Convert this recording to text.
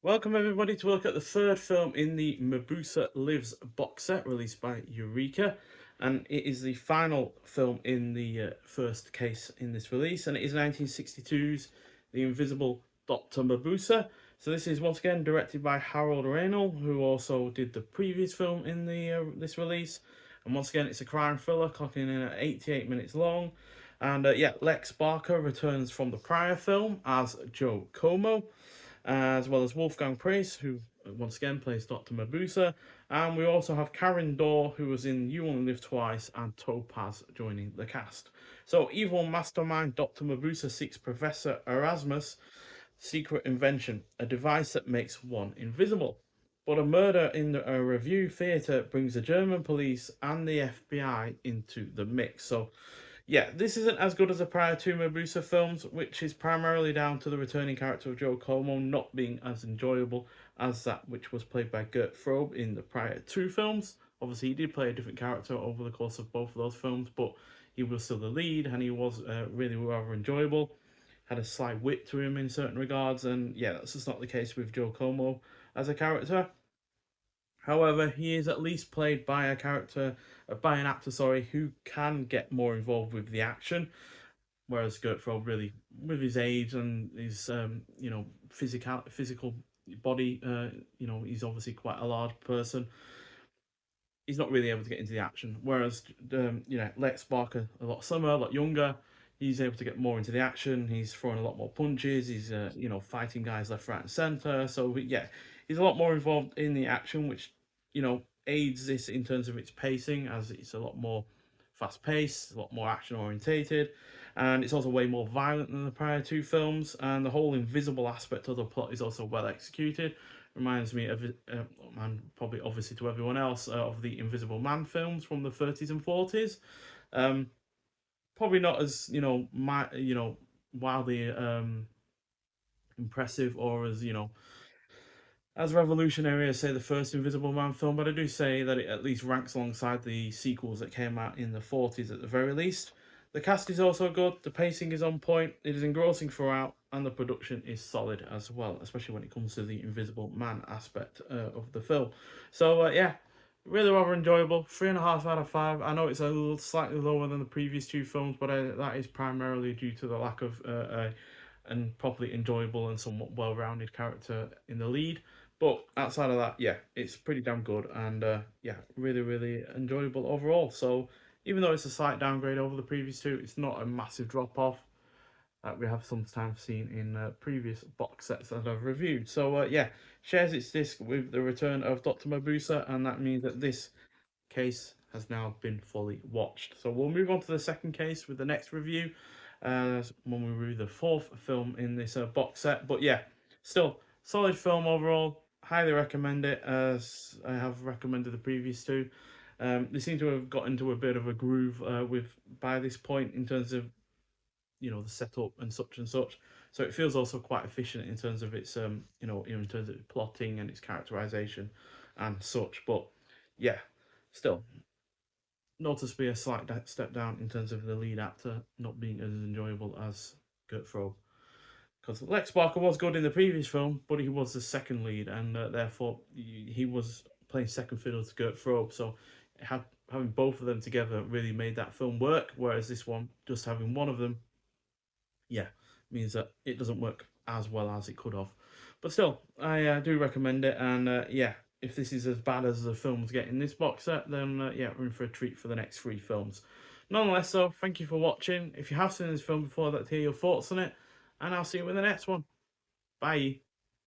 Welcome everybody to look at the third film in the Mabuse Lives box set released by Eureka, and it is the final film in the first case in this release, and it is 1962's The Invisible Dr. Mabuse. So this is once again directed by Harold Raynal, who also did the previous film in the this release, and once again it's a crime thriller clocking in at 88 minutes long. And yeah, Lex Barker returns from the prior film as Joe Como, as well as Wolfgang Price, who once again plays Dr. Mabuse. And we also have Karen Dorr, who was in You Only Live Twice, and Topaz joining the cast. So, evil mastermind Dr. Mabuse seeks Professor Erasmus' secret invention, a device that makes one invisible. But a murder in a review theatre brings the German police and the FBI into the mix. So, yeah, this isn't as good as the prior two Mabuse films, which is primarily down to the returning character of Joe Como not being as enjoyable as that which was played by Gert Frobe in the prior two films. Obviously, he did play a different character over the course of both of those films, but he was still the lead and he was really rather enjoyable. Had a slight wit to him in certain regards, and yeah, that's just not the case with Joe Como as a character. However, he is at least played by a character, by an actor, sorry, who can get more involved with the action. Whereas Gertfeld really, with his age and his, physical body, he's obviously quite a large person. He's not really able to get into the action. Whereas, Lex Barker, a lot slimmer, a lot younger. He's able to get more into the action. He's throwing a lot more punches. He's, fighting guys left, right, and center. So yeah, he's a lot more involved in the action, which aids this in terms of its pacing, as it's a lot more fast paced, a lot more action orientated, and it's also way more violent than the prior two films. And the whole invisible aspect of the plot is also well executed. Reminds me of, and probably obviously to everyone else, of the Invisible Man films from the 30s and 40s. Um, Probably not as wildly impressive or as revolutionary as say the first Invisible Man film, but I do say that it at least ranks alongside the sequels that came out in the 40s at the very least. The cast is also good, the pacing is on point, it is engrossing throughout, and the production is solid as well, especially when it comes to the Invisible Man aspect of the film. So yeah, really rather enjoyable. 3.5 out of 5. I know it's a little slightly lower than the previous two films, but that is primarily due to the lack of and properly enjoyable and somewhat well-rounded character in the lead. But outside of that, yeah, it's pretty damn good and yeah, really, really enjoyable overall. So even though it's a slight downgrade over the previous two, it's not a massive drop off that we have sometimes seen in previous box sets that I've reviewed. So yeah, shares its disc with the return of Dr. Mabuse, and that means that this case has now been fully watched. So we'll move on to the second case with the next review, when we review the fourth film in this box set. But yeah, still solid film overall. Highly recommend it, as I have recommended the previous two. They seem to have got into a bit of a groove with by this point in terms of the setup and such and such. So it feels also quite efficient in terms of its in terms of plotting and its characterization and such. But yeah, still noticeably a slight step down in terms of the lead actor not being as enjoyable as Gert Frobe. Because Lex Barker was good in the previous film, but he was the second lead, and therefore he was playing second fiddle to Gert Frobe. So having both of them together really made that film work. Whereas this one, just having one of them, yeah, means that it doesn't work as well as it could have. But still, I do recommend it, and yeah, if this is as bad as the films get in this box set, then yeah, we're in for a treat for the next three films. Nonetheless, though, thank you for watching. If you have seen this film before, I'd like to hear your thoughts on it, and I'll see you in the next one. Bye.